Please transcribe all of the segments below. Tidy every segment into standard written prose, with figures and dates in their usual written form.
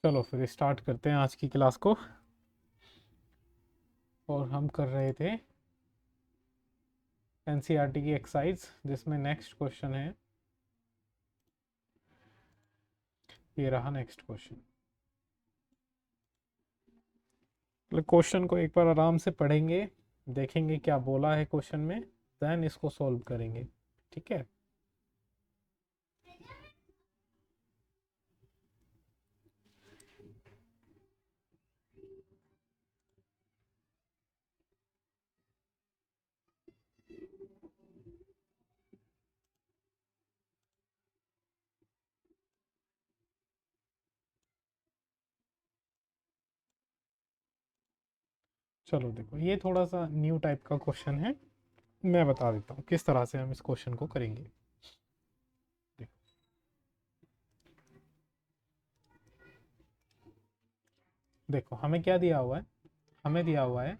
चलो फिर स्टार्ट करते हैं आज की क्लास को। और हम कर रहे थे एनसीईआरटी की एक्सरसाइज, जिसमें नेक्स्ट क्वेश्चन है, ये रहा नेक्स्ट क्वेश्चन। क्वेश्चन को एक बार आराम से पढ़ेंगे, देखेंगे क्या बोला है क्वेश्चन में, देन इसको सॉल्व करेंगे। ठीक है। चलो देखो, ये थोड़ा सा न्यू टाइप का क्वेश्चन है, मैं बता देता हूँ किस तरह से हम इस क्वेश्चन को करेंगे। देखो, देखो हमें क्या दिया हुआ है, हमें दिया हुआ है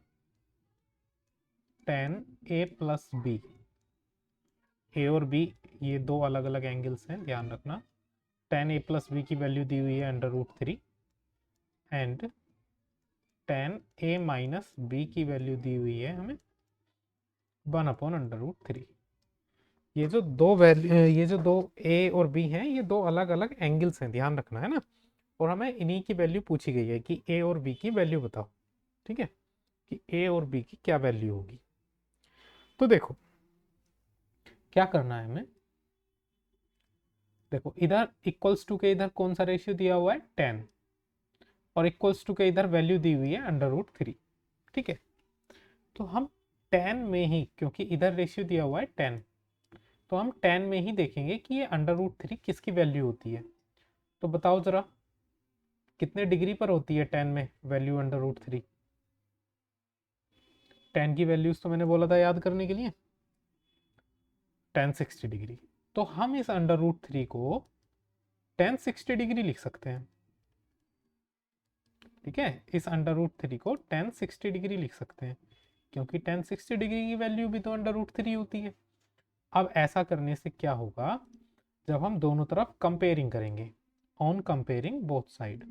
tan a प्लस बी। ए और बी ये दो अलग अलग एंगल्स हैं, ध्यान रखना। tan a प्लस बी की वैल्यू दी हुई है √3 and tan a minus B की वैल्यू दी हुई है हमें 1/√3। ये जो दो ए और बी हैं, ये दो अलग अलग एंगल्स हैं, ध्यान रखना है ना। और हमें इन्हीं की वैल्यू पूछी गई है कि ए और बी की वैल्यू बताओ। ठीक है, कि ए और बी की क्या वैल्यू होगी। तो देखो क्या करना है हमें। देखो इधर इक्वल्स टू के इधर कौन सा रेशियो दिया हुआ है, 10, और इक्वल्स टू के इधर वैल्यू दी हुई है √3। ठीक है, तो हम 10 में ही, क्योंकि इधर रेशियो दिया हुआ है 10, तो हम 10 में ही देखेंगे कि ये √3 किसकी वैल्यू होती है। तो बताओ जरा, कितने डिग्री पर होती है 10 में वैल्यू √3। 10 की वैल्यूज तो मैंने बोला था याद करने के लिए, 1060 डिग्री। तो हम इस √3 को 1060 डिग्री लिख सकते हैं। ठीक है, इस √3 को 1060 डिग्री लिख सकते हैं, क्योंकि 1060 डिग्री की वैल्यू भी तो √3 होती है। अब ऐसा करने से क्या होगा, जब हम दोनों तरफ कंपेयरिंग करेंगे, on comparing both side,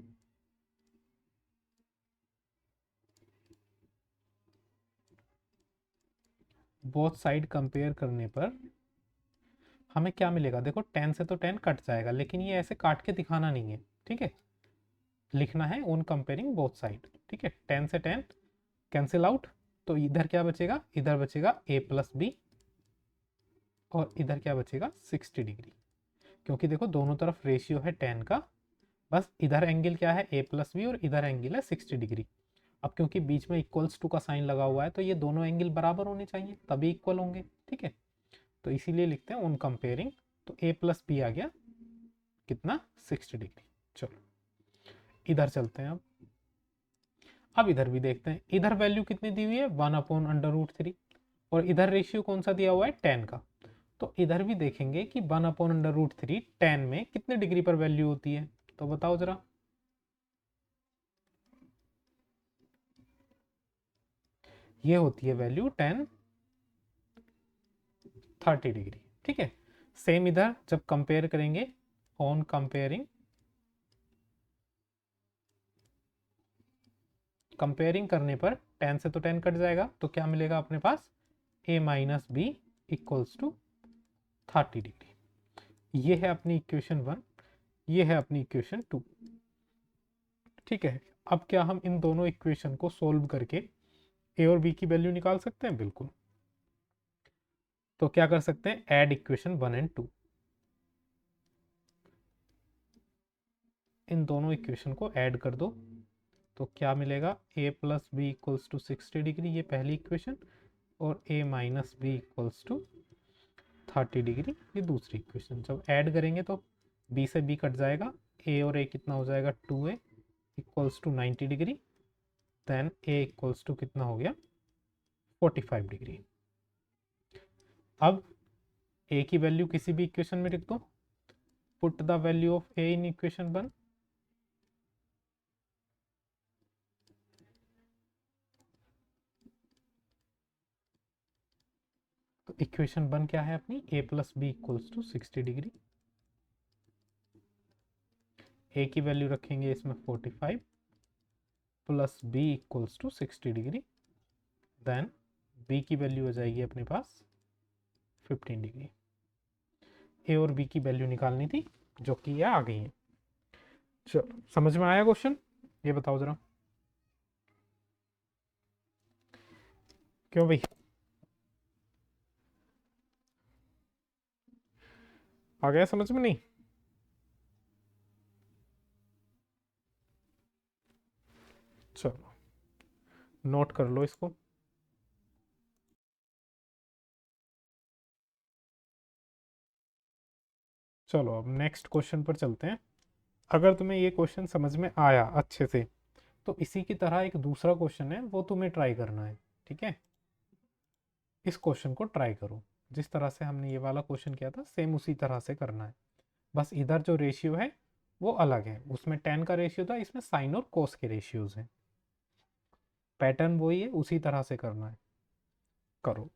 both side compare करने पर हमें क्या मिलेगा। देखो 10 से तो 10 कट जाएगा, लेकिन ये ऐसे काट के दिखाना नहीं है। ठीक है, लिखना है ऑन कंपेयरिंग बोथ साइड। ठीक है, 10 से 10 कैंसिल आउट, तो इधर क्या बचेगा, इधर बचेगा a प्लस बी, और इधर क्या बचेगा 60 डिग्री। क्योंकि देखो दोनों तरफ रेशियो है 10 का, बस इधर एंगल क्या है a प्लस बी, और इधर एंगल है 60 डिग्री। अब क्योंकि बीच में इक्वल्स टू का साइन लगा हुआ है, तो ये दोनों एंगल बराबर होने चाहिए, तभी इक्वल होंगे। ठीक है, तो इसीलिए लिखते हैं ऑन कंपेयरिंग। तो a प्लस बी आ गया कितना, 60 डिग्री। चलो इधर चलते हैं। अब इधर भी देखते हैं, इधर वैल्यू कितनी दी हुई है 1/√3, और इधर रेशियो कौन सा दिया हुआ है 10 का। तो इधर भी देखेंगे कि 1/√3 10 में कितने डिग्री पर वैल्यू होती है। तो बताओ जरा, ये होती है वैल्यू 1030 डिग्री। ठीक है, सेम इधर जब कंपेयर करेंगे, ऑन कंपेयरिंग, कंपेयरिंग करने पर 10 से तो 10 कट जाएगा, तो क्या मिलेगा अपने पास, a minus B equals to 30 degree. ये है अपनी इक्वेशन 1, ये है अपनी इक्वेशन 2। ठीक है, अब क्या हम इन दोनों इक्वेशन को सोल्व करके ए और बी की वैल्यू निकाल सकते हैं, बिल्कुल। तो क्या कर सकते हैं, ऐड इक्वेशन 1 एंड 2, इन दोनों इक्वेशन को ऐड कर दो। तो क्या मिलेगा, a plus B equals to 60 degree, ये पहली इक्वेशन, और a minus B equals to 30 degree, ये दूसरी इक्वेशन। जब ऐड करेंगे तो b से b कट जाएगा, a और a कितना हो जाएगा 2a equals to 90 degree, then a equals to कितना हो गया 45 डिग्री। अब a की वैल्यू किसी भी इक्वेशन में लिख दो, put the value of a in equation 1। तो इक्वेशन 1 क्या है अपनी, a plus B equals to 60 degree. A की वैल्यू रखेंगे इसमें 45 plus B equals to 60 degree, then B की वैल्यू हो जाएगी अपने पास 15 डिग्री। ए और बी की वैल्यू निकालनी थी जो कि ये आ गई है। चलो समझ में आया क्वेश्चन? ये बताओ जरा, क्यों भाई, आ गया समझ में? नहीं, चलो नोट कर लो इसको। चलो अब नेक्स्ट क्वेश्चन पर चलते हैं। अगर तुम्हें ये क्वेश्चन समझ में आया अच्छे से, तो इसी की तरह एक दूसरा क्वेश्चन है, वो तुम्हें ट्राई करना है। ठीक है, इस क्वेश्चन को ट्राई करो। जिस तरह से हमने ये वाला क्वेश्चन किया था सेम उसी तरह से करना है, बस इधर जो रेशियो है वो अलग है। उसमें टेन का रेशियो था, इसमें साइन और कोस के रेशियोज हैं। पैटर्न वही है, उसी तरह से करना है। करो।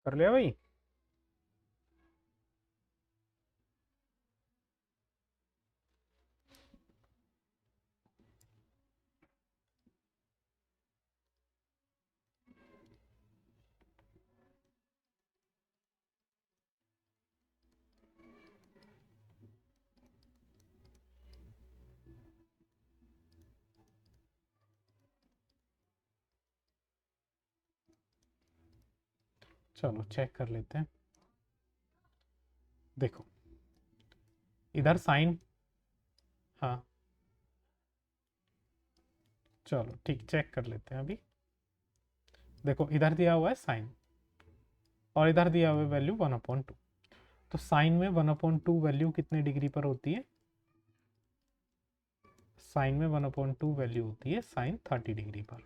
कर लिया भाई? चलो चेक कर लेते हैं। देखो इधर साइन, हाँ चलो ठीक, चेक कर लेते हैं अभी। देखो इधर दिया हुआ है साइन और इधर दिया हुआ है वैल्यू 1/2। तो साइन में 1/2 वैल्यू कितने डिग्री पर होती है? साइन में 1/2 वैल्यू होती है साइन 30 डिग्री पर।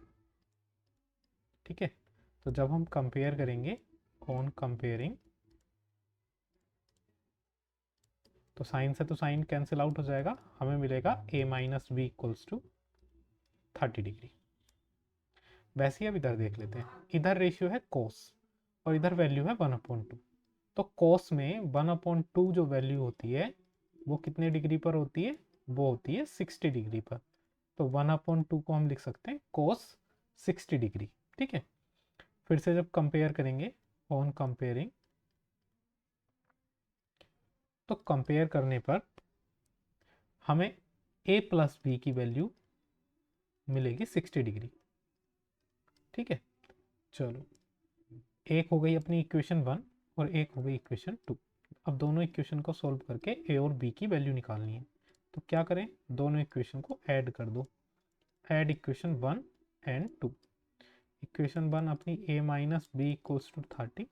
ठीक है, तो जब हम कंपेयर करेंगे, ऑन कंपेयरिंग, तो साइन से तो साइन कैंसिल आउट हो जाएगा, हमें मिलेगा a minus B equals to 30 degree. वैसे ही अब इधर देख लेते हैं, इधर रेशियो है कोस और इधर वैल्यू है 1/2। तो कोस में 1/2 जो वैल्यू होती है वो कितने डिग्री पर होती है? वो होती है 60 डिग्री पर। तो 1/2 को हम लिख सकते हैं कोस 60 डिग्री। ठीक है, फिर से जब कंपेयर करेंगे, ऑन कंपेयरिंग, तो कंपेयर करने पर हमें a प्लस बी की वैल्यू मिलेगी 60 डिग्री। ठीक है, चलो एक हो गई अपनी इक्वेशन 1 और एक हो गई इक्वेशन 2। अब दोनों इक्वेशन को सॉल्व करके a और b की वैल्यू निकालनी है। तो क्या करें, दोनों इक्वेशन को ऐड कर दो। Add equation 1 and 2। इक्वेशन 1 अपनी a minus B equals to 30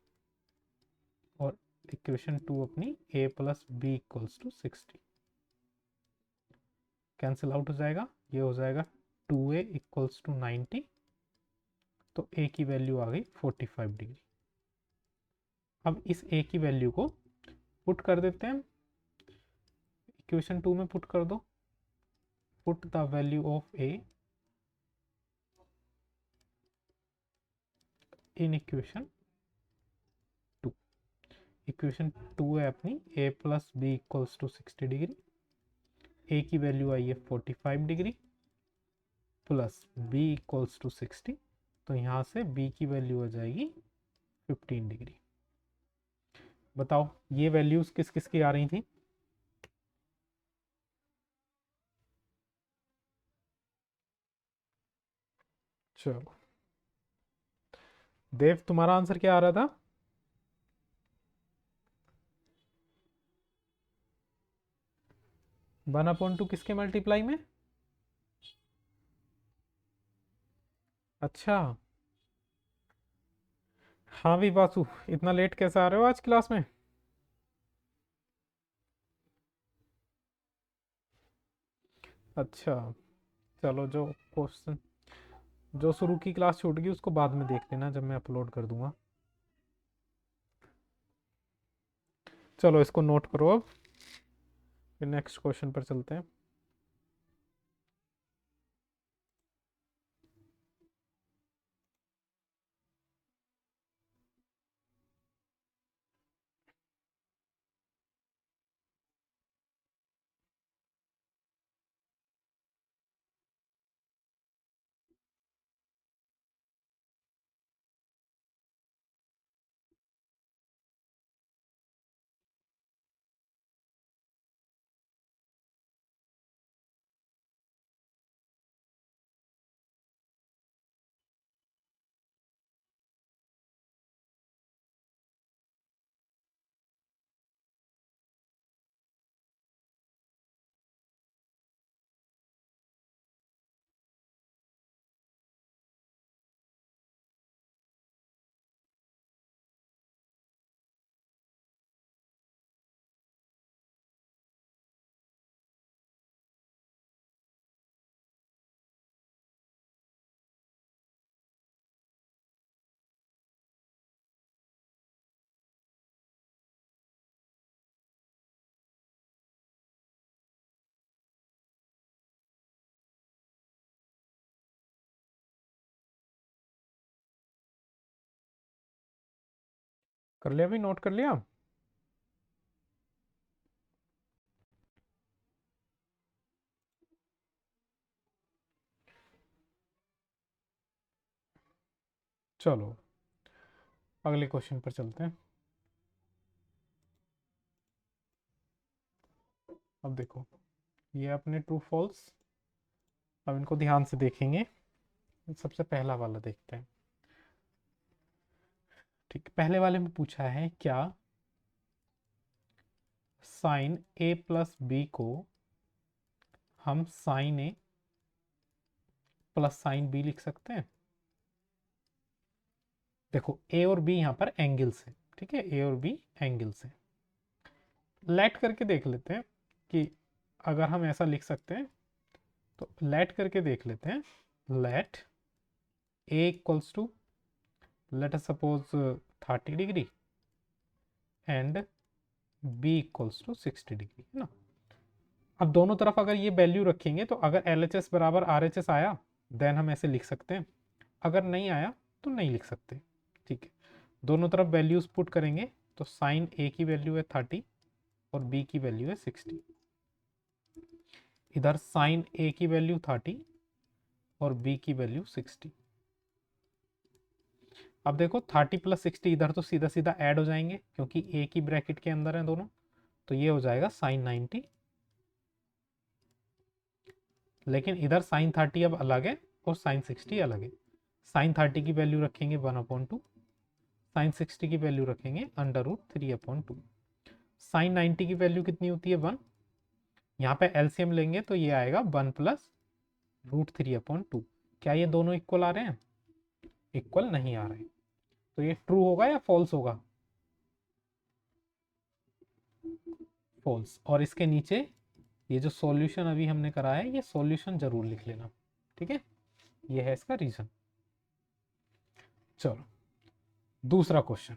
और इक्वेशन 2 अपनी a plus B equals to 60। Cancel out हो जाएगा, ये हो जाएगा 2a इक्वल्स टू 90। तो a की वैल्यू आ गई 45 डिग्री। अब इस a की वैल्यू को पुट कर देते हैं, इक्वेशन 2 में पुट कर दो। Put the value of a in equation 2। Equation 2 है अपनी a plus B equals to 60 degree A की वैल्यू आई है 45 degree plus B equals to 60, तो यहाँ से बी की वैल्यू हो जाएगी 15 डिग्री। बताओ ये वैल्यूज किस किस की आ रही थी? चलो देव, तुम्हारा आंसर क्या आ रहा था? वन अपॉन टू किसके मल्टीप्लाई में? अच्छा, हाँ भी वासु, इतना लेट कैसे आ रहे हो आज क्लास में? अच्छा, चलो जो क्वेश्चन, जो शुरू की क्लास छूट गई उसको बाद में देख लेना जब मैं अपलोड कर दूंगा। चलो इसको नोट करो अब, फिर नेक्स्ट क्वेश्चन पर चलते हैं। कर लिया भी, नोट कर लिया? चलो अगले क्वेश्चन पर चलते हैं। अब देखो ये अपने ट्रू फॉल्स, अब इनको ध्यान से देखेंगे। सबसे पहला वाला देखते हैं। ठीक, पहले वाले में पूछा है क्या साइन ए प्लस बी को हम साइन ए प्लस साइन बी लिख सकते हैं? देखो ए और बी यहाँ पर एंगल्स है, ठीक है, ए और बी एंगल्स है। लेट करके देख लेते हैं कि अगर हम ऐसा लिख सकते हैं, तो लेट करके देख लेते हैं। Let A equals to, let us suppose 30 degree and B equals to 60 degree, है ना। अब दोनों तरफ अगर ये वैल्यू रखेंगे तो अगर एल एच एस बराबर आर एच एस आया देन हम ऐसे लिख सकते हैं, अगर नहीं आया तो नहीं लिख सकते। ठीक है, दोनों तरफ वैल्यूज पुट करेंगे तो साइन ए की वैल्यू है 30 और बी की वैल्यू है 60। इधर साइन ए की वैल्यू 30 और बी की वैल्यू 60। अब देखो 30 प्लस 60 इधर तो सीधा सीधा ऐड हो जाएंगे क्योंकि ए की ब्रैकेट के अंदर है दोनों, तो ये हो जाएगा साइन 90। लेकिन इधर साइन 30 अब अलग है और साइन 60 अलग है। साइन 30 की वैल्यू रखेंगे 1/2, साइन 60 की वैल्यू रखेंगे √3/2। साइन 90 की वैल्यू कितनी होती है 1, यहाँ पे एलसीएम लेंगे तो ये आएगा 1 प्लस √3/2। क्या ये दोनों इक्वल आ रहे हैं? इक्वल नहीं आ रहे, तो ये ट्रू होगा या फॉल्स होगा? फॉल्स। और इसके नीचे ये जो सॉल्यूशन अभी हमने करा है ये सॉल्यूशन जरूर लिख लेना, ठीक है, ये है इसका रीजन। चलो दूसरा क्वेश्चन,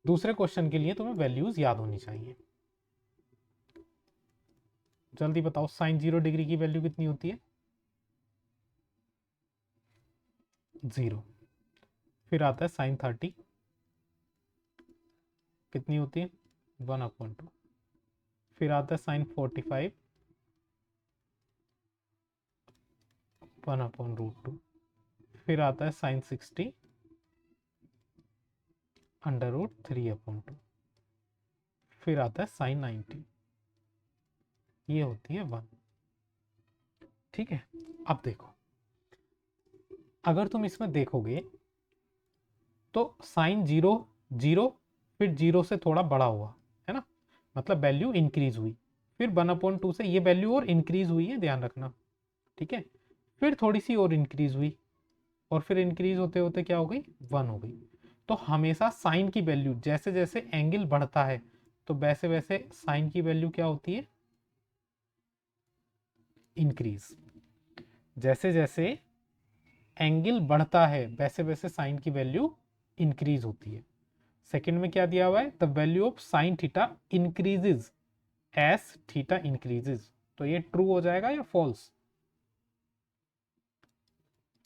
दूसरे क्वेश्चन के लिए तुम्हें वैल्यूज याद होनी चाहिए। जल्दी बताओ साइन 0 डिग्री की वैल्यू कितनी होती है? 0। फिर आता है साइन 30 कितनी होती है? 1/2। फिर आता है साइन 45 1/√2। फिर आता है साइन 60 √3/2। फिर आता है साइन 90, ये होती है 1। ठीक है, अब देखो, अगर तुम इसमें देखोगे तो साइन 0 0, फिर 0 से थोड़ा बड़ा हुआ है ना, मतलब वैल्यू इंक्रीज हुई। फिर 1/2 से ये वैल्यू और इंक्रीज हुई है, ध्यान रखना। ठीक है, फिर थोड़ी सी और इंक्रीज हुई, और फिर इंक्रीज होते होते क्या हो गई, 1 हो गई। तो हमेशा साइन की वैल्यू, जैसे जैसे एंगल बढ़ता है तो वैसे वैसे साइन की वैल्यू क्या होती है, इंक्रीज। जैसे जैसे एंगल बढ़ता है वैसे वैसे साइन की वैल्यू इंक्रीज होती है। सेकंड में क्या दिया हुआ है, the value of sine theta increases S theta increases. तो ये ट्रू हो जाएगा या फॉल्स,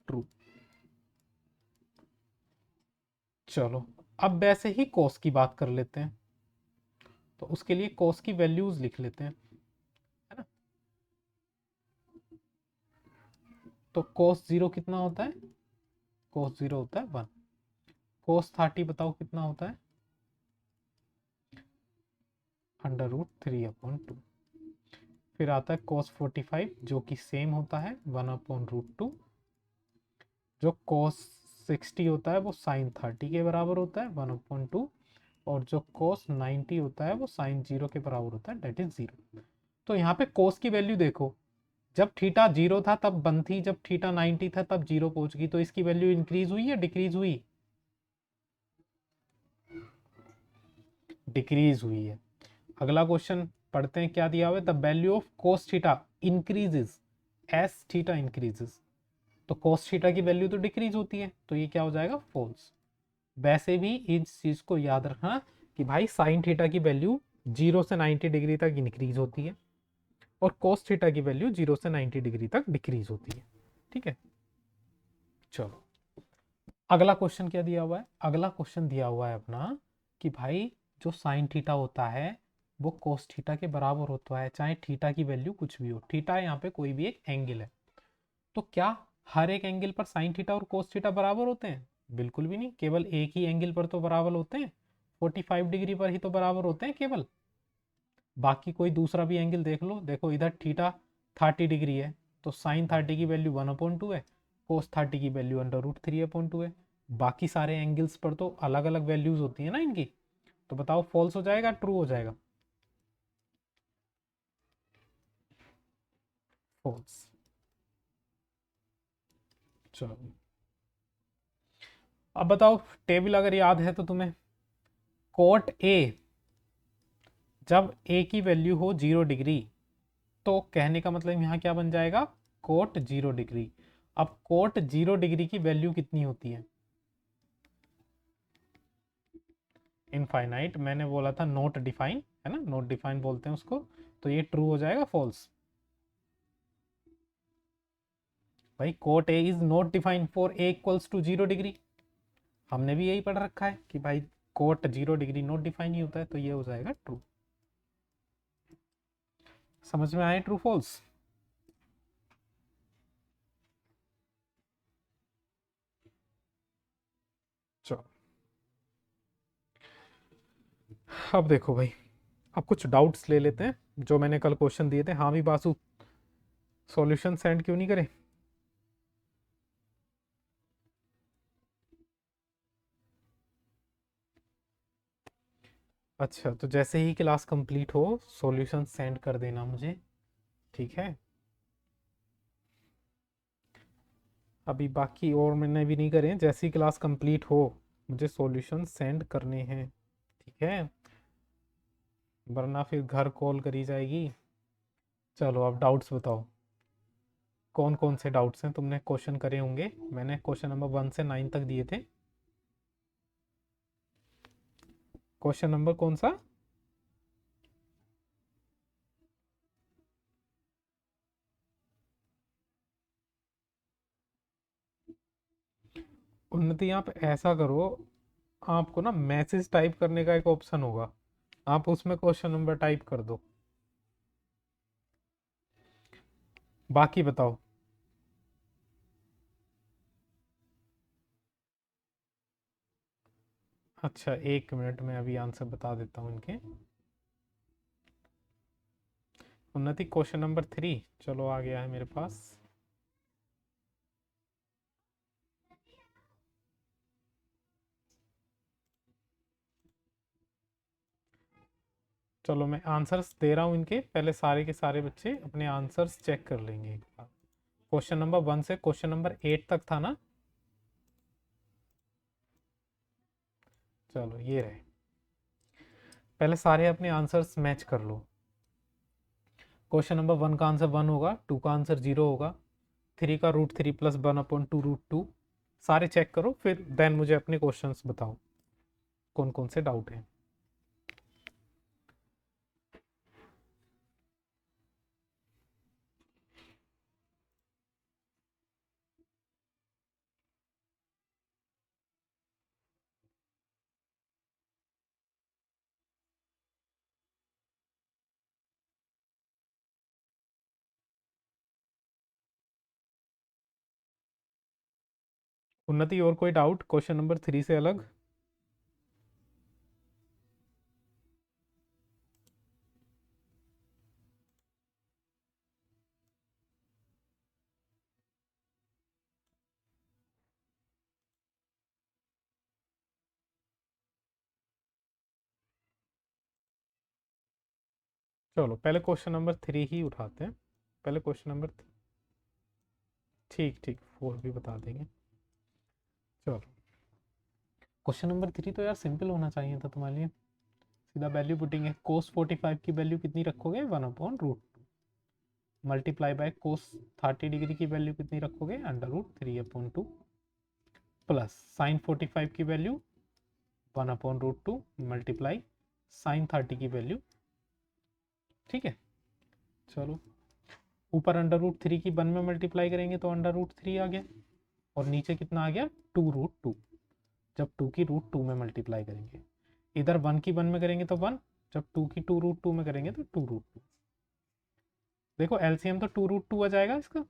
ट्रू। चलो, अब वैसे ही कॉस की बात कर लेते हैं, तो उसके लिए कॉस की वैल्यूज लिख लेते हैं, है ना। तो cos 0 कितना होता है, cos 0 होता है 1। cos 30 बताओ कितना होता है, √3/2। फिर आता है cos 45 जो कि सेम होता है 1/√2। जो cos 60 होता है वो sin 30 के बराबर होता है 1/2। और जो cos 90 होता है वो sin 0 के बराबर होता है, डेट इज 0। तो यहाँ पे cos की वैल्यू देखो, जब थीटा 0 था तब 1 थी, जब थीटा 90 था तब 0 पहुंच गई। तो इसकी वैल्यू इंक्रीज हुई या डिक्रीज हुई, डिक्रीज हुई है। अगला क्वेश्चन पढ़ते हैं, क्या दिया हुआ है, the value of cos theta increases S theta increases. तो cos थीटा की वैल्यू तो डिक्रीज होती है, तो ये क्या हो जाएगा, फॉल्स। वैसे भी इस चीज को याद रखना कि भाई साइन थीटा की वैल्यू 0 से 90 डिग्री तक इंक्रीज होती है, और cos थीटा की वैल्यू 0 से 90 डिग्री तक डिक्रीज होती है। ठीक है, चलो अगला क्वेश्चन क्या दिया हुआ है, अगला क्वेश्चन दिया हुआ है अपना कि भाई जो साइन थीटा होता है वो cos थीटा के बराबर होता है, चाहे थीटा की वैल्यू कुछ भी हो। थीटा यहाँ पे कोई भी एक एंगल है, तो क्या हर एक एंगल पर साइन थीटा और cos थीटा बराबर होते हैं, बिल्कुल भी नहीं। केवल एक ही एंगल पर तो बराबर होते हैं, 45 डिग्री पर ही तो बराबर होते हैं केवल। बाकी कोई दूसरा भी एंगल देख लो, देखो इधर थीटा 30 डिग्री है, तो साइन 30 की वैल्यू 1/2 है, कोस 30 की वैल्यू √3/2 है। बाकी सारे एंगल्स पर तो अलग अलग वैल्यूज होती है ना इनकी। तो बताओ फॉल्स हो जाएगा, ट्रू हो जाएगा, फॉल्स। चलो अब बताओ, टेबल अगर याद है तो तुम्हें, कोट ए जब ए की वैल्यू हो 0 डिग्री, तो कहने का मतलब यहाँ क्या बन जाएगा, कोट 0 डिग्री। अब कोट 0 डिग्री की वैल्यू कितनी होती है, इनफाइनाइट। मैंने बोला था नोट डिफाइन, है ना, नोट डिफाइन बोलते हैं उसको। तो ये ट्रू हो जाएगा, फॉल्स। भाई cot A is not define for A equals to 0 degree. हमने भी यही पढ़ रखा है कि भाई कोट 0 डिग्री नॉट डिफाइन ही होता है, तो ये हो जाएगा ट्रू। समझ में आए, ट्रू फॉल्स। चलो अब देखो भाई, अब कुछ डाउट्स ले लेते हैं जो मैंने कल क्वेश्चन दिए थे। हाँ भी बासु, सॉल्यूशन सेंड क्यों नहीं करे। अच्छा, तो जैसे ही क्लास कंप्लीट हो सॉल्यूशन सेंड कर देना मुझे, ठीक है। अभी बाकी और मैंने भी नहीं करे, जैसी क्लास कंप्लीट हो मुझे सॉल्यूशन सेंड करने हैं, ठीक है, वरना फिर घर कॉल करी जाएगी। चलो अब डाउट्स बताओ, कौन कौन से डाउट्स हैं, तुमने क्वेश्चन करे होंगे, मैंने क्वेश्चन नंबर 1 से 9 तक दिए थे। क्वेश्चन नंबर कौन सा, उन्नति। आप ऐसा करो, आपको ना मैसेज टाइप करने का एक ऑप्शन होगा, आप उसमें क्वेश्चन नंबर टाइप कर दो, बाकी बताओ। अच्छा, 1 मिनट में अभी आंसर बता देता हूँ इनके। उन्नति, क्वेश्चन नंबर 3 चलो आ गया है मेरे पास। चलो मैं आंसर्स दे रहा हूँ इनके, पहले सारे के सारे बच्चे अपने आंसर्स चेक कर लेंगे एक बार। क्वेश्चन नंबर 1 से क्वेश्चन नंबर 8 तक था ना। चलो ये रहे, पहले सारे अपने आंसर्स मैच कर लो। क्वेश्चन नंबर 1 का आंसर 1 होगा, 2 का आंसर 0 होगा, 3 का √3 प्लस 1/2 √2। सारे चेक करो, फिर देन मुझे अपने क्वेश्चंस बताओ कौन कौन से डाउट हैं। उन्नति, और कोई डाउट क्वेश्चन नंबर 3 से अलग? चलो पहले क्वेश्चन नंबर 3 ही उठाते हैं। पहले क्वेश्चन नंबर, ठीक ठीक 4 भी बता देंगे। चलो क्वेश्चन नंबर 3 तो यार सिंपल होना चाहिए था तुम्हारे लिए। सीधा वैल्यू पुटिंग है। कोस 45 की वैल्यू कितनी रखोगे? 1/√2 मल्टीप्लाई बाय कोस 30 डिग्री की वैल्यू कितनी रखोगे? √3/2 प्लस साइन 45 की वैल्यू 1/√2 मल्टीप्लाई साइन 30 की वैल्यू। ठीक है, चलो ऊपर √3 की 1 में मल्टीप्लाई करेंगे तो √3 आ गया, और नीचे कितना आ गया? 2√2। जब 2 की √2 में मल्टीप्लाई करेंगे, इधर 1 की 1 में करेंगे तो 1, जब 2 की 2√2 में करेंगे तो 2√2। देखो एलसीएम तो 2√2 आ जाएगा, इसका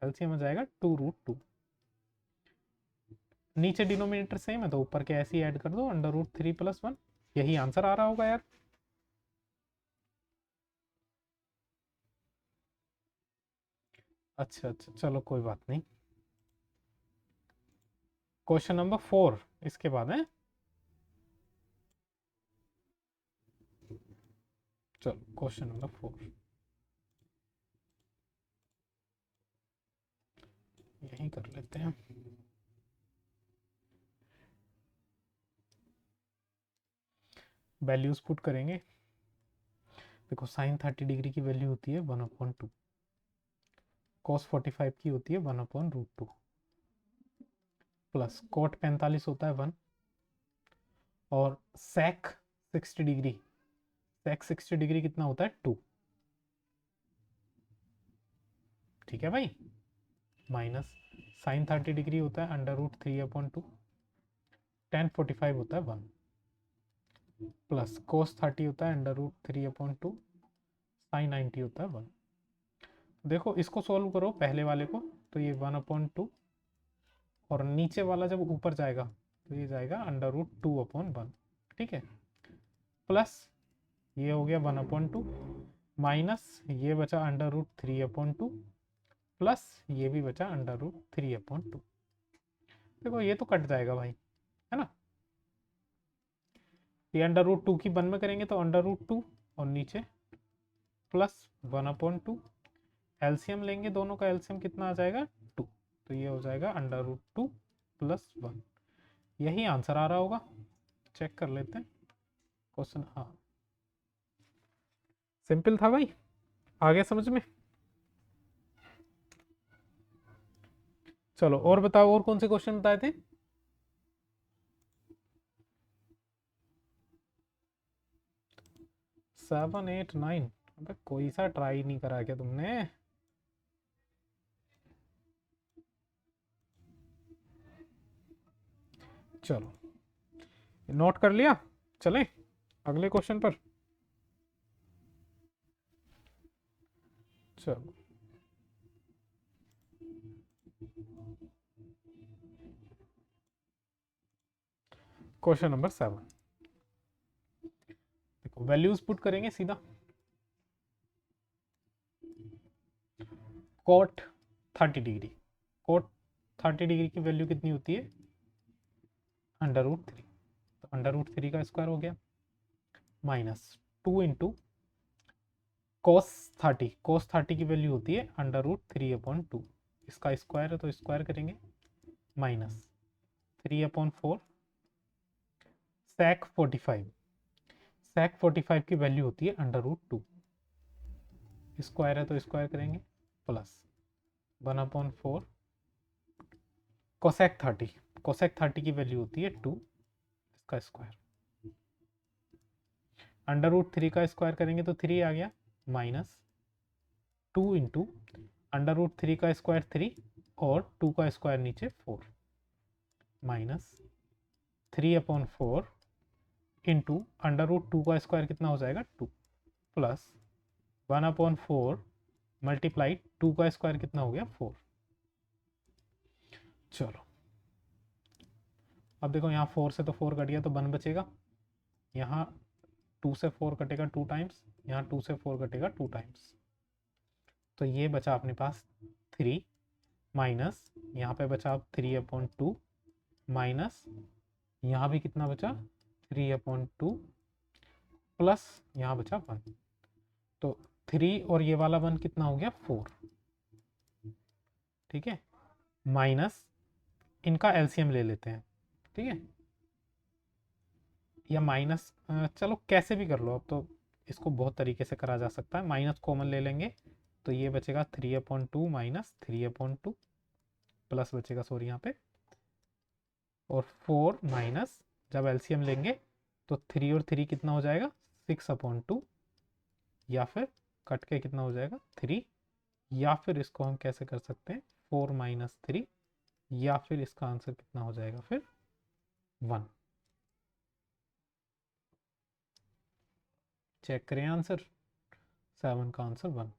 एलसीएम आ जाएगा 2√2। नीचे डिनोमिनेटर सेम है तो ऊपर के ऐसे ही ऐड कर दो, √3 प्लस 1। यही आंसर आ रहा होगा यार। अच्छा अच्छा, चलो कोई बात नहीं। क्वेश्चन नंबर 4 इसके बाद है। चलो क्वेश्चन नंबर 4 यही कर लेते हैं। वैल्यूज पुट करेंगे। देखो साइन 30 डिग्री की वैल्यू होती है 1/2, कॉस 45 की होती है 1/√2, प्लस कोट 45 होता है 1, और सेक 60 डिग्री, सेक 60 डिग्री कितना होता है? 2। ठीक है भाई, माइनस साइन 30 डिग्री होता है √3/2, टेन 45 होता है 1, प्लस कोस 30 होता है √3/2, साइन 90 होता है 1। देखो इसको सॉल्व करो पहले वाले को, तो ये 1/2, और नीचे वाला जब ऊपर जाएगा तो ये जाएगा √2/1। ठीक है, प्लस ये हो गया 1/2, माइनस ये बचा √3/2, प्लस ये भी बचा √3/2। देखो ये तो कट जाएगा भाई, है ना। ये √2 की 1 में करेंगे तो √2, और नीचे प्लस 1/2। एलसीएम लेंगे, दोनों का एलसीएम कितना आ जाएगा? 2। तो ये हो जाएगा √2 प्लस 1। यही आंसर आ रहा होगा, चेक कर लेते हैं क्वेश्चन। हाँ सिंपल था भाई, आ गया समझ में। चलो और बताओ, और कौन से क्वेश्चन बताए थे? 7 8 9। अबे कोई सा ट्राई नहीं करा क्या तुमने? चलो नोट कर लिया, चले अगले क्वेश्चन पर। चलो क्वेश्चन नंबर 7, देखो वैल्यूज पुट करेंगे सीधा। कॉट 30 डिग्री, कॉट 30 डिग्री की वैल्यू कितनी होती है? √3, तो √3 का स्क्वायर हो गया माइनस 2 इंटू cos 30, cos 30 की वैल्यू होती है √3/2, इसका स्क्वायर है तो स्क्वायर करेंगे माइनस 3/4 sec 45, sec 45 की वैल्यू होती है √2, स्क्वायर है तो स्क्वायर करेंगे प्लस 1/4 cosec 30, cosec 30 की वैल्यू होती है 2, इसका स्क्वायर √3 का स्क्वायर करेंगे तो 3 आ गया माइनस 2 इंटू √3 का स्क्वायर 3 और 2 का स्क्वायर नीचे 4 माइनस 3/4 इंटू √2 का स्क्वायर कितना हो जाएगा 2 प्लस 1/4 मल्टीप्लाई 2 का स्क्वायर कितना हो गया 4। चलो अब देखो यहाँ 4 से तो 4 कट गया तो 1 बचेगा, यहाँ 2 से 4 कटेगा 2 टाइम्स, यहाँ 2 से 4 कटेगा 2 टाइम्स, तो ये बचा अपने पास 3 माइनस यहाँ पे बचा 3/2 माइनस यहाँ भी कितना बचा 3/2 प्लस यहाँ बचा 1, तो 3 और ये वाला 1 कितना हो गया 4, ठीक है, माइनस इनका एलसीएम ले लेते हैं, ठीक है, या माइनस चलो कैसे भी कर लो, अब तो इसको बहुत तरीके से करा जा सकता है, माइनस कॉमन ले लेंगे तो ये बचेगा 3/2 माइनस 3/2 प्लस बचेगा सॉरी यहाँ पे, और 4 माइनस जब एलसीएम लेंगे तो 3 और 3 कितना हो जाएगा 6/2, या फिर कट के कितना हो जाएगा 3, या फिर इसको हम कैसे कर सकते हैं 4 माइनस 3, या फिर इसका आंसर कितना हो जाएगा फिर 1। चेक करें आंसर, 7 का आंसर 1।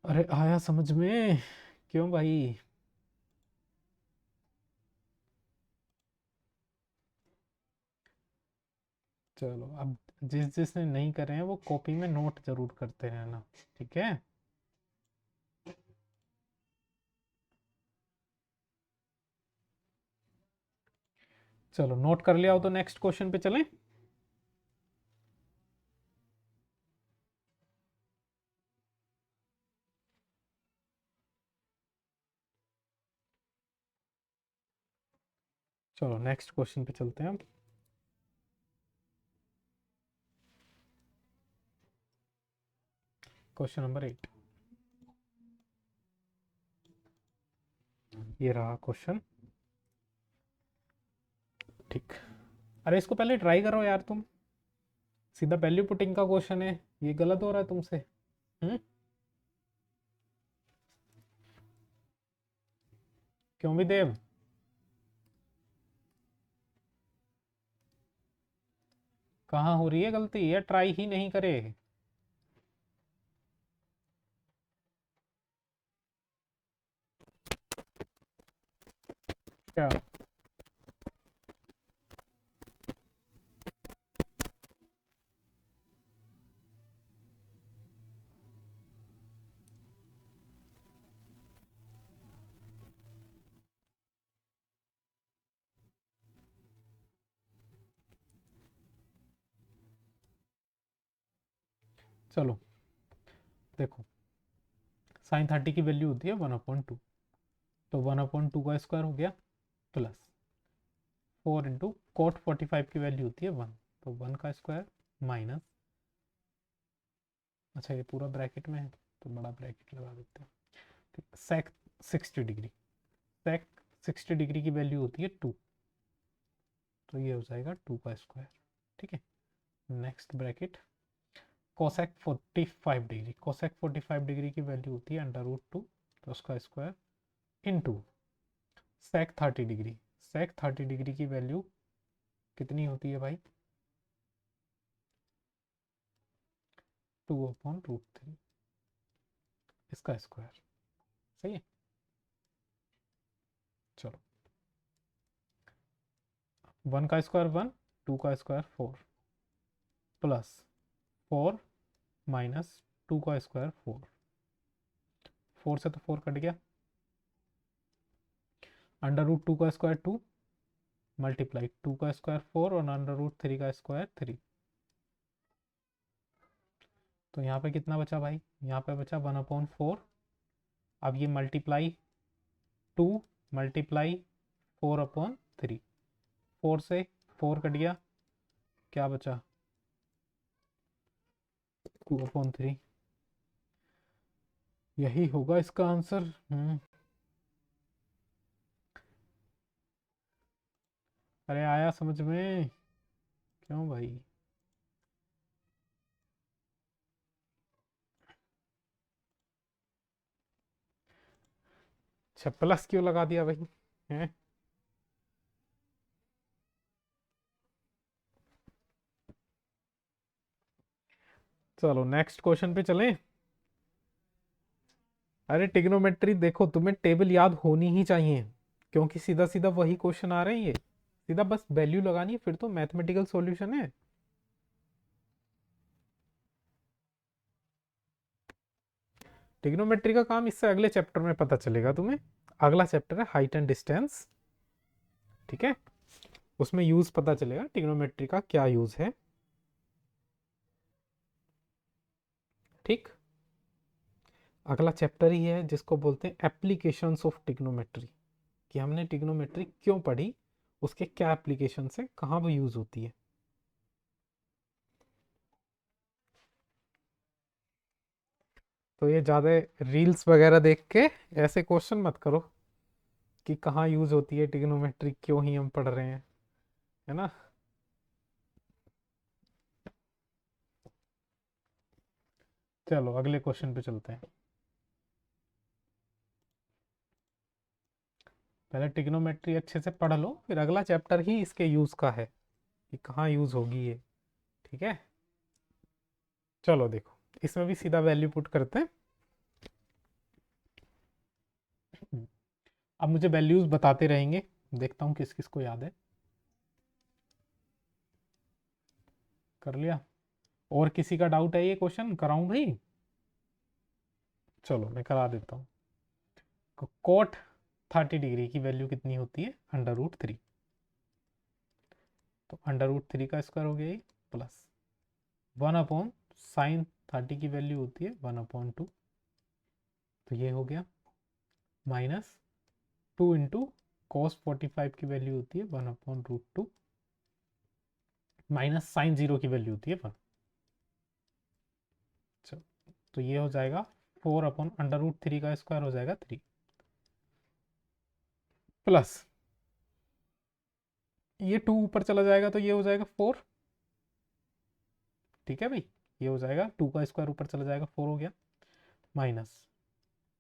अरे आया समझ में, क्यों भाई? चलो अब जिसने नहीं करे हैं वो कॉपी में नोट जरूर करते रहना, ठीक है। चलो नोट कर लिया हो तो नेक्स्ट क्वेश्चन पे चलें। चलो नेक्स्ट क्वेश्चन पे चलते हैं अब। क्वेश्चन नंबर 8, ये रहा क्वेश्चन, ठीक। अरे इसको पहले ट्राई करो यार तुम, सीधा वैल्यू पुटिंग का क्वेश्चन है, ये गलत हो रहा है तुमसे। क्यों भी देव? कहाँ हो रही है गलती, ये ट्राई ही नहीं करे? क्या? चलो देखो, साइन 30 की वैल्यू होती है 1/2, तो 1/2 का स्क्वायर हो गया प्लस 4 इंटू कॉट 45 की वैल्यू होती है 1, तो 1 का स्क्वायर माइनस, अच्छा ये पूरा ब्रैकेट में है तो बड़ा ब्रैकेट लगा देते हैं, ठीक, सेक 60 डिग्री, सेक 60 डिग्री की वैल्यू होती है 2, तो ये हो जाएगा 2 का स्क्वायर, ठीक है। Next bracket cosec 45 degree, cosec 45 degree की वैल्यू होती है √2, तो उसका स्क्वायर इनटू सेक 30 डिग्री, सेक 30 डिग्री की वैल्यू कितनी होती है भाई 2/√3, इसका स्क्वायर। सही है। चलो 1 का स्क्वायर 1, 2 का स्क्वायर 4 प्लस 4 माइनस 2 का स्क्वायर 4, 4 से तो 4 कट गया, अंडर रूट 2 का स्क्वायर 2 मल्टीप्लाई 2 का स्क्वायर 4 और अंडर रूट 3 का स्क्वायर 3। तो यहाँ पे कितना बचा भाई, यहाँ पे बचा 1/4। अब ये मल्टीप्लाई 2 मल्टीप्लाई 4/3, 4 से 4 कट गया, क्या बचा 2/3। यही होगा इसका आंसर। अरे आया समझ में, क्यों भाई। अच्छा प्लस क्यों लगा दिया भाई, हैं। चलो नेक्स्ट क्वेश्चन पे चलें। अरे टिग्नोमेट्री देखो, तुम्हें टेबल याद होनी ही चाहिए, क्योंकि सीधा सीधा वही क्वेश्चन आ रहे हैं, ये सीधा बस वैल्यू लगानी है, फिर तो मैथमेटिकल सॉल्यूशन है। टिग्नोमेट्री का काम इससे अगले चैप्टर में पता चलेगा तुम्हें। अगला चैप्टर है हाइट एंड डिस्टेंस, ठीक है, उसमें यूज पता चलेगा टिग्नोमेट्री का क्या यूज है। ठीक, अगला चैप्टर ही है जिसको बोलते हैं एप्लीकेशंस ऑफ टिग्नोमेट्री, कि हमने टिग्नोमेट्री क्यों पढ़ी, उसके क्या एप्लीकेशन है, कहाँ वो यूज होती है। तो ये ज़्यादा रील्स वगैरह देख के ऐसे क्वेश्चन मत करो कि कहाँ यूज होती है टिग्नोमेट्री, क्यों ही हम पढ़ रहे हैं, है ना। चलो अगले क्वेश्चन पे चलते हैं। पहले टिग्नोमेट्री अच्छे से पढ़ लो, फिर अगला चैप्टर ही इसके यूज का है कि कहाँ यूज होगी ये, ठीक है। चलो देखो, इसमें भी सीधा वैल्यू पुट करते हैं। अब मुझे वैल्यूज बताते रहेंगे, देखता हूँ किस किस को याद है। कर लिया। और किसी का डाउट है ये क्वेश्चन कराऊं भाई। चलो मैं करा देता हूँ। कोट 30 डिग्री की वैल्यू कितनी होती है, √3। तो √3 का स्क्वायर हो गया ये, प्लस 1/sin 30 की वैल्यू होती है 1/2, तो ये हो गया, माइनस 2 × cos 45 की वैल्यू होती है 1/√2, माइनस sin 0 की वैल्यू होती है 1। चलो तो ये हो जाएगा 4/√3 का स्क्वायर हो जाएगा 3, प्लस ये 2 ऊपर चला जाएगा तो ये हो जाएगा 4। ठीक है भाई, ये हो जाएगा 2 का स्क्वायर ऊपर चला जाएगा 4 हो गया, माइनस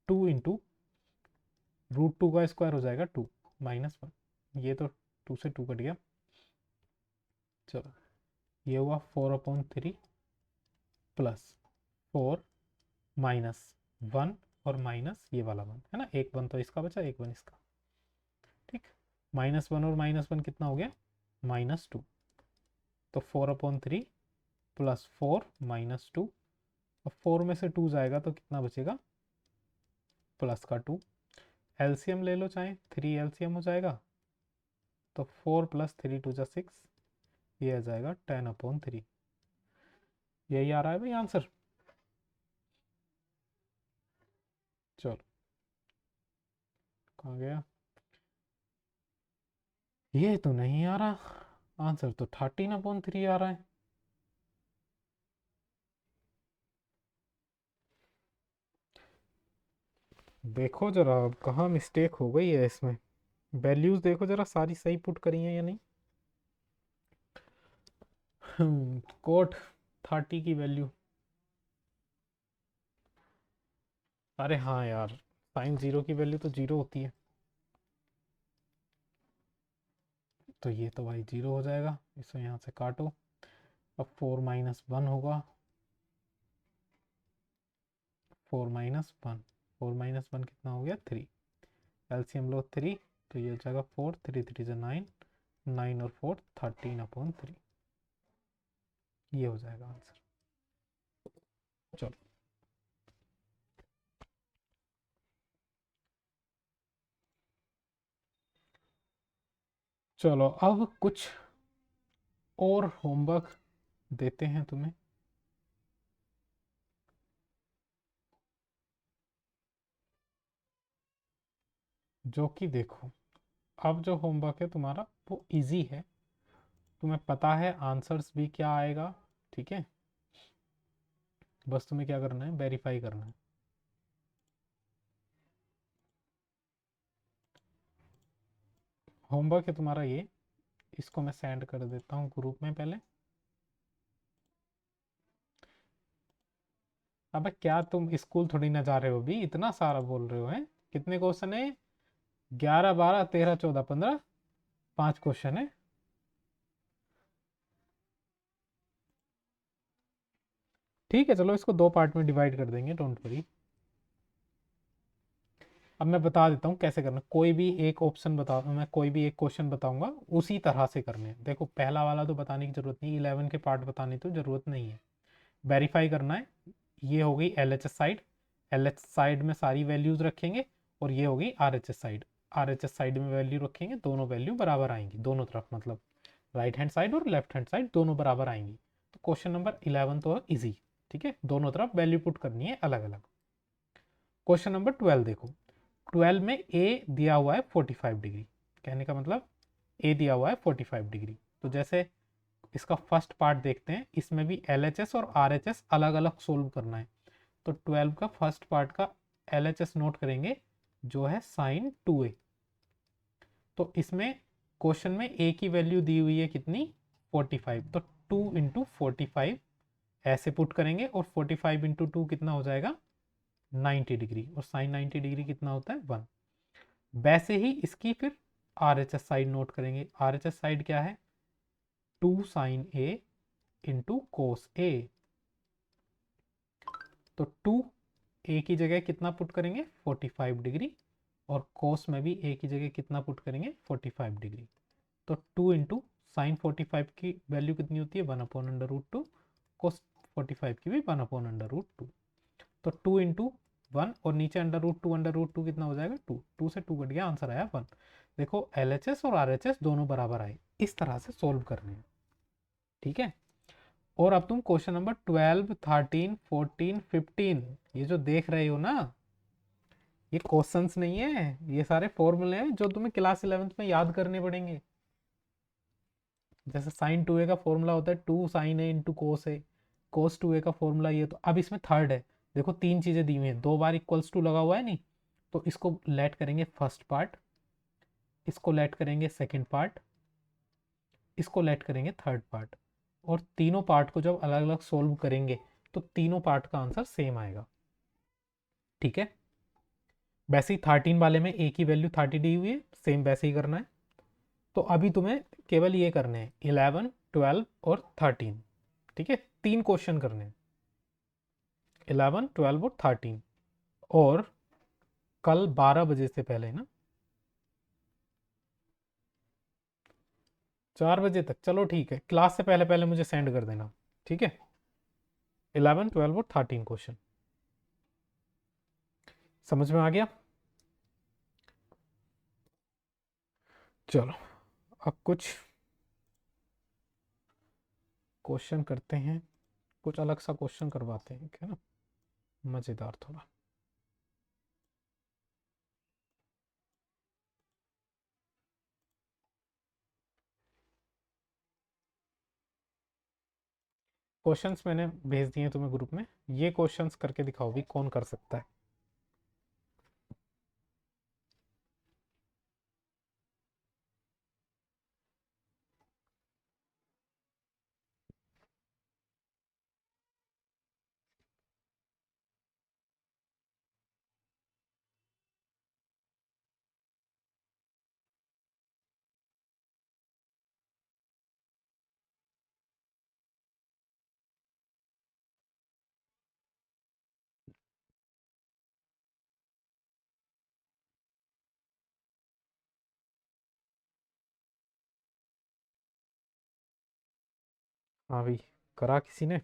2 × √2 का स्क्वायर हो जाएगा 2 -1, ये तो 2 से 2 कट गया। चलो ये हुआ 4/3 प्लस 4 -1 और माइनस ये वाला 1 है ना, एक 1 तो इसका बचा, एक 1 इसका। ठीक, -1 और -1 कितना हो गया, -2। तो 4/3 प्लस 4 -2, और 4 में से 2 जाएगा तो कितना बचेगा, प्लस का 2। एलसीएम ले लो चाहे, 3 एलसीएम हो जाएगा, तो 4 + 3 × 2 = 6, ये आ जाएगा 10/3। यही आ रहा है भाई आंसर। चलो कहाँ गया, ये तो नहीं आ रहा आंसर, तो 13/3 आ रहा है। देखो जरा अब कहाँ मिस्टेक हो गई है इसमें, वैल्यूज देखो जरा सारी सही पुट करी है या नहीं। कोट 30 की वैल्यू, अरे हाँ यार, sin 0 की वैल्यू तो 0 होती है, तो ये तो भाई 0 हो जाएगा, इसे यहाँ से काटो। अब 4 - 1 होगा, 4 - 1, 4 - 1 कितना हो गया 3, एलसीएम लो 3, तो ये हो जाएगा 4, 3 3 9, 9 और 4 13/3, ये हो जाएगा आंसर। चलो चलो अब कुछ और होमवर्क देते हैं तुम्हें। जो कि देखो, अब जो होमवर्क है तुम्हारा वो इजी है, तुम्हें पता है आंसर्स भी क्या आएगा, ठीक है, बस तुम्हें क्या करना है, वेरीफाई करना है। होमवर्क है तुम्हारा ये, इसको मैं सेंड कर देता हूँ ग्रुप में पहले। अबे क्या तुम स्कूल थोड़ी ना जा रहे हो भी, इतना सारा बोल रहे हो हैं? कितने क्वेश्चन है? 11 12 13 14 15, 5 क्वेश्चन है। ठीक है चलो, इसको 2 पार्ट में डिवाइड कर देंगे, डोंट वरी। अब मैं बता देता हूँ कैसे करना। कोई भी एक ऑप्शन बता, मैं कोई भी एक क्वेश्चन बताऊंगा, उसी तरह से करने हैं। देखो पहला वाला तो बताने की जरूरत नहीं, 11 के पार्ट बताने तो जरूरत नहीं है, वेरीफाई करना है। ये हो गई L H S side, L H side में सारी वैल्यूज रखेंगे, और ये होगी R H S side, R H S side में वैल्यू रखेंगे, दोनों वैल्यू बराबर आएंगी दोनों तरफ, मतलब राइट हैंड साइड और लेफ्ट हैंड साइड दोनों बराबर आएंगी। तो क्वेश्चन नंबर 11 तो इजी, ठीक है, दोनों तरफ वैल्यू पुट करनी है अलग अलग। क्वेश्चन नंबर 12 देखो, 12 में ए दिया हुआ है 45 डिग्री, कहने का मतलब ए दिया हुआ है 45 डिग्री। तो जैसे इसका फर्स्ट पार्ट देखते हैं, इसमें भी एल एच एस और आर एच एस अलग अलग सोल्व करना है। तो 12 का फर्स्ट पार्ट का एल एच एस नोट करेंगे, जो है साइन 2a। तो इसमें क्वेश्चन में ए की वैल्यू दी हुई है कितनी, 45, तो 2 × 45 ऐसे पुट करेंगे, और 45 × 2 कितना हो जाएगा 90 डिग्री, और साइन 90 डिग्री कितना होता है 1। वैसे ही इसकी फिर R H S side note करेंगे। आर एच एस साइड क्या है, 2 sin a × cos a। तो 2 a की जगह कितना पुट करेंगे 45 डिग्री, और cos में भी a की जगह कितना पुट करेंगे 45 डिग्री। तो 2 × sin 45 की वैल्यू कितनी होती है 1/√2, cos 45 की भी 1/√2। तो 2 × 1, और नीचे √2 कितना हो जाएगा 2, 2 से 2 कट गया, आंसर आया 1। देखो एल एच एस और आर एच एस दोनों बराबर आए, इस तरह से सोल्व करने हैं, ठीक है। और अब तुम क्वेश्चन नंबर 12 13 14 15 ये जो देख रहे हो ना, ये क्वेश्चंस नहीं है, ये सारे फॉर्मूले हैं जो तुम्हें क्लास 11th में याद करने पड़ेंगे। जैसे साइन 2a का फॉर्मूला होता है 2 sin a × cos a, cos 2a का फॉर्मूला ये। तो अब इसमें थर्ड है, देखो तीन चीजें दी हुई हैं, 2 बार इक्वल्स टू लगा हुआ है नहीं, तो इसको लेट करेंगे फर्स्ट पार्ट, इसको लेट करेंगे सेकंड पार्ट, इसको लेट करेंगे थर्ड पार्ट, और तीनों पार्ट को जब अलग अलग सोल्व करेंगे तो तीनों पार्ट का आंसर सेम आएगा, ठीक है। वैसे ही 13 वाले में ए की वैल्यू 30 दी हुई है, सेम वैसे ही करना है। तो अभी तुम्हें केवल ये करने हैं 11 12 और 13, ठीक है, तीन क्वेश्चन करने हैं, 11 12 और 13। और कल 12 बजे से पहले ना, 4 बजे तक, चलो ठीक है, क्लास से पहले पहले मुझे सेंड कर देना, ठीक है, 11 12 और 13 क्वेश्चन। समझ में आ गया? चलो अब कुछ क्वेश्चन करते हैं, कुछ अलग सा क्वेश्चन करवाते हैं, है ना, मजेदार थोड़ा। क्वेश्चंस मैंने भेज दिए तुम्हें ग्रुप में, ये क्वेश्चंस करके दिखाओ भी कौन कर सकता है। हाँ भाई, करा किसी ने?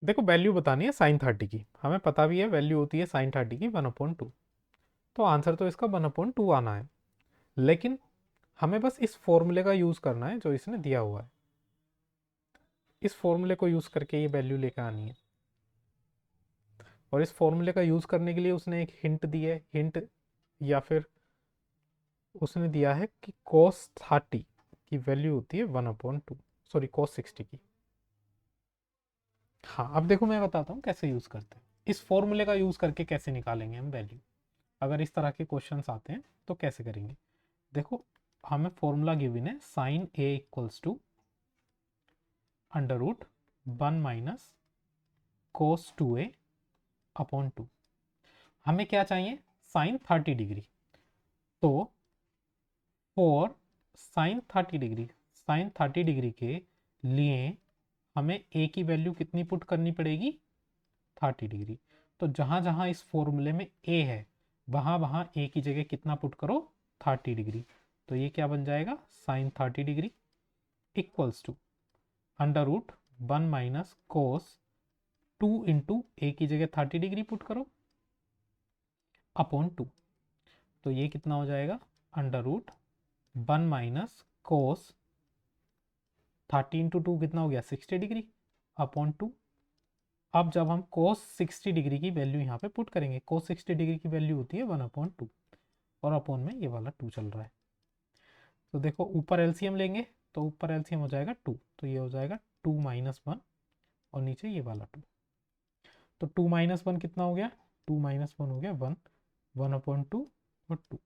देखो वैल्यू बतानी है साइन 30 की, हमें पता भी है वैल्यू होती है साइन 30 की 1/2। तो आंसर तो इसका 1/2 आना है, लेकिन हमें बस इस फॉर्मूले का यूज़ करना है जो इसने दिया हुआ है। इस फॉर्मूले को यूज़ करके ये वैल्यू लेकर आनी है। और इस फॉर्मूले का यूज़ करने के लिए उसने एक हिंट दी है, हिंट या फिर उसने दिया है कि cos 30 की वैल्यू होती है 1/2, सॉरी cos 60 की। हाँ, अब देखो मैं बताता हूँ कैसे यूज़ करते हैं। इस फॉर्मूले का यूज़ करके कैसे निकालेंगे हम वैल्यू, अगर इस तरह के क्वेश्चंस आते हैं तो कैसे करेंगे। देखो, हमें फॉर्मूला गिवन है sine A equals to √1 minus cos 2a upon 2। हमें क्या चाहिए? Sine 30 degree. तो फॉर साइन 30 डिग्री के लिए हमें ए की वैल्यू कितनी पुट करनी पड़ेगी? 30 डिग्री। तो जहां जहां इस फॉर्मूले में ए है वहां वहां ए की जगह कितना पुट करो? 30 डिग्री। तो ये क्या बन जाएगा? Sine 30 degree equals to √1 minus cos 2 into A की जगह 30 डिग्री पुट करो अपॉन 2। तो ये कितना हो जाएगा? √1 माइनस कोस 30 इंटू 2 कितना हो गया? 60 डिग्री अपॉन 2। अब जब हम cos 60 डिग्री की वैल्यू यहाँ पे पुट करेंगे, cos 60 डिग्री की वैल्यू होती है 1/2 और अपॉन में ये वाला 2 चल रहा है। तो देखो ऊपर एलसीएम लेंगे तो ऊपर एलसीएम हो जाएगा 2, तो ये हो जाएगा 2 माइनस 1 और नीचे ये वाला 2। तो 2 माइनस 1 कितना हो गया? 2 माइनस 1 हो गया 1, 1/2 और 2,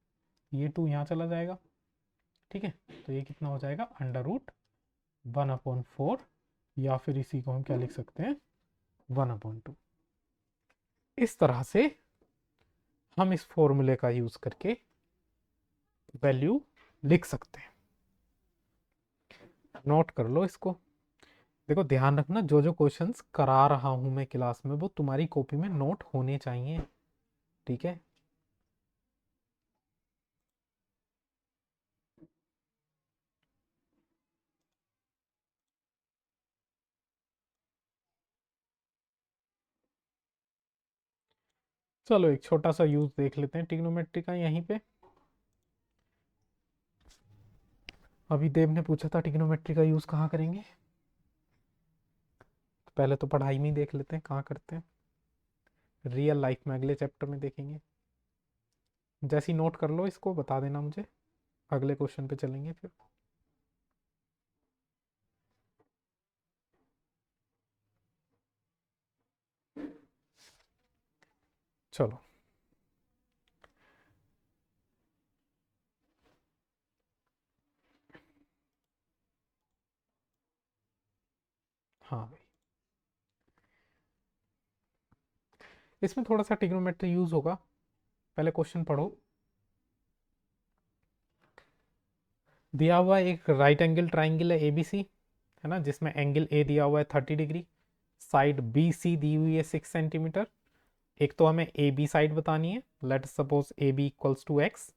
ये 2 यहाँ चला जाएगा। ठीक है, तो ये कितना हो जाएगा? √1/4, या फिर इसी को हम क्या लिख सकते हैं? 1/2। इस तरह से हम इस फॉर्मूले का यूज करके वैल्यू लिख सकते हैं। नोट कर लो इसको। देखो ध्यान रखना, जो जो क्वेश्चंस करा रहा हूं मैं क्लास में वो तुम्हारी कॉपी में नोट होने चाहिए। ठीक है, चलो एक छोटा सा यूज देख लेते हैं ट्रिग्नोमेट्री का यहीं पे। अभी देव ने पूछा था ट्रिग्नोमेट्री का यूज कहाँ करेंगे, तो पहले तो पढ़ाई में ही देख लेते हैं कहाँ करते हैं। रियल लाइफ में अगले चैप्टर में देखेंगे। जैसे ही नोट कर लो इसको बता देना मुझे, अगले क्वेश्चन पे चलेंगे फिर। चलो, हाँ भाई, इसमें थोड़ा सा ट्रिग्नोमेट्री यूज होगा। पहले क्वेश्चन पढ़ो। दिया हुआ एक राइट एंगल ट्राइंगल है एबीसी, है ना, जिसमें एंगल ए दिया हुआ है 30 डिग्री, साइड बी सी दी हुई है 6 सेंटीमीटर। एक तो हमें ए बी साइड बतानी है, let suppose A B equals to X,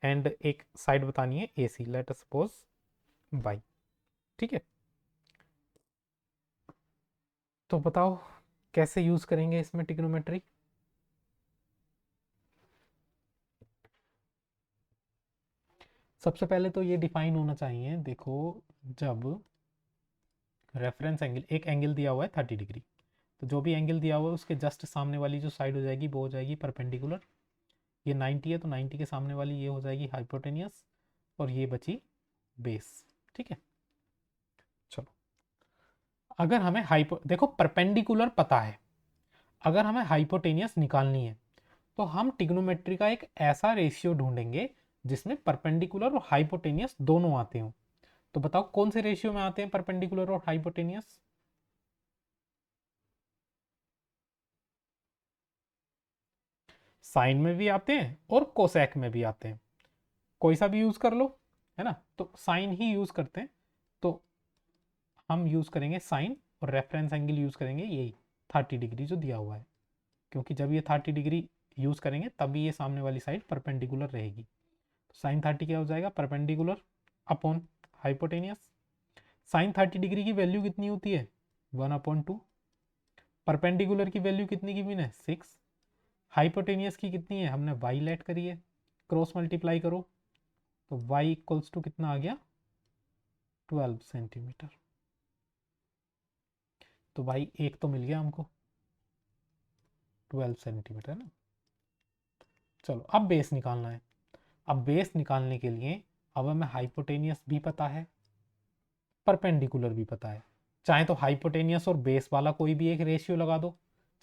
and एक साइड बतानी है A C, let suppose Y. ठीक है, तो बताओ कैसे यूज करेंगे इसमें ट्रिग्नोमेट्री। सबसे पहले तो ये डिफाइन होना चाहिए। देखो, जब रेफरेंस एंगल, एक एंगल दिया हुआ है 30 डिग्री, तो जो भी एंगल दिया हुआ है उसके जस्ट सामने वाली जो साइड हो जाएगी वो हो जाएगी परपेंडिकुलर। ये 90 है तो 90 के सामने वाली ये हो जाएगी हाइपोटेनियस, और ये बची बेस। ठीक है, चलो, अगर हमें हाइपो, देखो परपेंडिकुलर पता है, अगर हमें हाइपोटेनियस निकालनी है तो हम ट्रिग्नोमेट्री का एक ऐसा रेशियो ढूंढेंगे जिसमें परपेंडिकुलर और हाइपोटेनियस दोनों आते हों। तो बताओ कौन से रेशियो में आते हैं परपेंडिकुलर और हाइपोटेनियस? साइन में भी आते हैं और कोसेक में भी आते हैं, कोई सा भी यूज कर लो, है ना। तो साइन ही यूज करते हैं, तो हम यूज करेंगे साइन, और रेफरेंस एंगल यूज करेंगे यही 30 डिग्री जो दिया हुआ है, क्योंकि जब ये 30 डिग्री यूज करेंगे तभी ये सामने वाली साइड परपेंडिकुलर रहेगी। तो साइन 30 क्या हो जाएगा, perpendicular upon hypotenuse. Sine 30 degree की वैल्यू कितनी होती है, 1/2। परपेंडिकुलर की वैल्यू कितनी की है, 6। हाइपोटेनियस की कितनी है, हमने वाई लेट करी है, क्रॉस मल्टीप्लाई करो तो y इक्वल्स टू कितना आ गया, 12 सेंटीमीटर। तो भाई एक तो मिल गया हमको, 12 सेंटीमीटर ना। चलो अब बेस निकालना है। अब बेस निकालने के लिए अब हमें हाइपोटेनियस भी पता है, परपेंडिकुलर भी पता है। चाहे तो हाइपोटेनियस और बेस वाला कोई भी एक रेशियो लगा दो,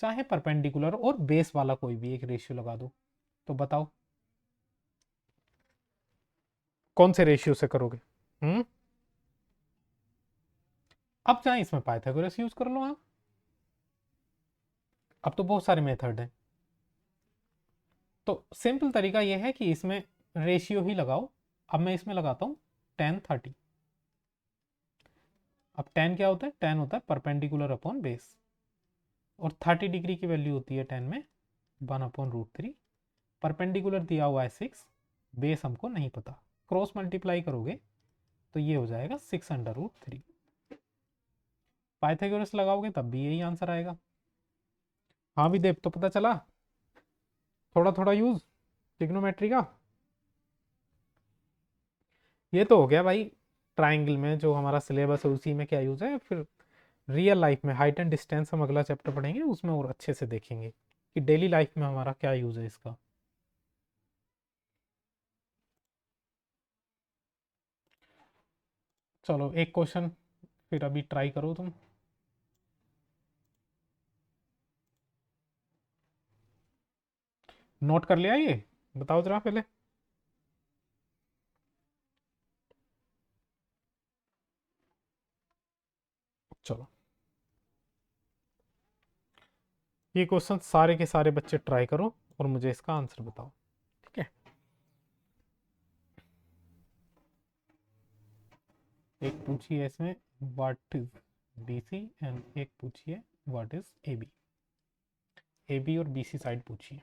चाहे परपेंडिकुलर और बेस वाला कोई भी एक रेशियो लगा दो। तो बताओ कौन से रेशियो से करोगे? अब चाहे इसमें पाइथागोरस यूज कर लो आप, अब तो बहुत सारे मेथड हैं। तो सिंपल तरीका यह है कि इसमें रेशियो ही लगाओ। अब मैं इसमें लगाता हूँ tan 30। अब tan क्या होता है, tan होता है परपेंडिकुलर अपॉन बेस, और 30 डिग्री की वैल्यू होती है tan में 1/√3। परपेंडिकुलर दिया हुआ है 6, बेस हमको नहीं पता, क्रॉस मल्टीप्लाई करोगे तो ये हो जाएगा 6√3। पाइथागोरस लगाओगे तब भी यही आंसर आएगा। हाँ भी देव, तो पता चला थोड़ा थोड़ा यूज ट्रिग्नोमेट्री का। ये तो हो गया भाई ट्राइंगल में जो हमारा सिलेबस है उसी में क्या यूज है। फिर रियल लाइफ में हाइट एंड डिस्टेंस हम अगला चैप्टर पढ़ेंगे, उसमें और अच्छे से देखेंगे कि डेली लाइफ में हमारा क्या यूज है इसका। चलो एक क्वेश्चन फिर अभी ट्राई करो तुम। नोट कर लिया ये, बताओ जरा पहले। चलो ये क्वेश्चन सारे के सारे बच्चे ट्राई करो और मुझे इसका आंसर बताओ, ठीक है। एक पूछिए इसमें व्हाट इज बीसी एंड एक पूछिए व्हाट इज एबी। एबी और बीसी साइड पूछिए।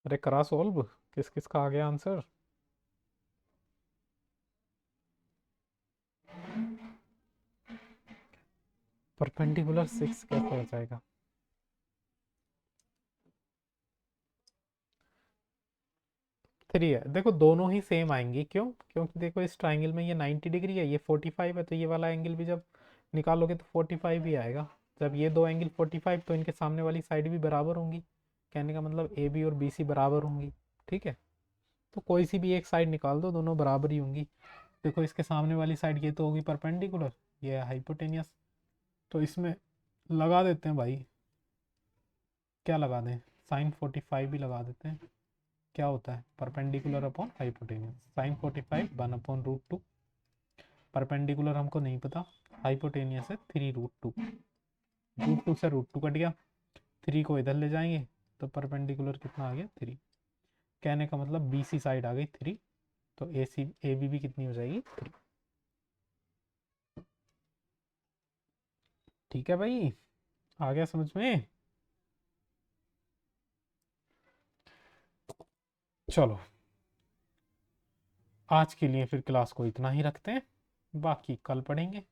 अरे करा सॉल्व, किस किस का आ गया आंसर? परपेंडिकुलर 6 कैसे हो जाएगा? थ्री है, देखो दोनों ही सेम आएंगी, क्यों? क्योंकि देखो इस ट्राइंगल में ये 90 डिग्री है, ये 45 है, तो ये वाला एंगल भी जब निकालोगे तो 45 ही आएगा। जब ये दो एंगल 45, तो इनके सामने वाली साइड भी बराबर होंगी, कहने का मतलब ए बी और बी सी बराबर होंगी, ठीक है। तो कोई सी भी एक साइड निकाल दो, दोनों बराबर ही होंगी। देखो इसके सामने वाली साइड ये तो होगी परपेंडिकुलर, ये है हाइपोटेनियस। तो इसमें लगा देते हैं भाई, क्या लगा दें, साइन 45 भी लगा देते हैं। क्या होता है perpendicular upon hypotenuse, sine 45 1/√2। Perpendicular हमको नहीं पता, हाइपोटेनियस है 3√2, √2 से √2 कट गया, 3 को इधर ले जाएंगे तो परपेंडिकुलर कितना आ गया 3। कहने का मतलब बी सी साइड आ गई 3, तो ए सी ए बी भी कितनी हो जाएगी 3। ठीक है भाई, आ गया समझ में। चलो आज के लिए फिर क्लास को इतना ही रखते हैं, बाकी कल पढ़ेंगे।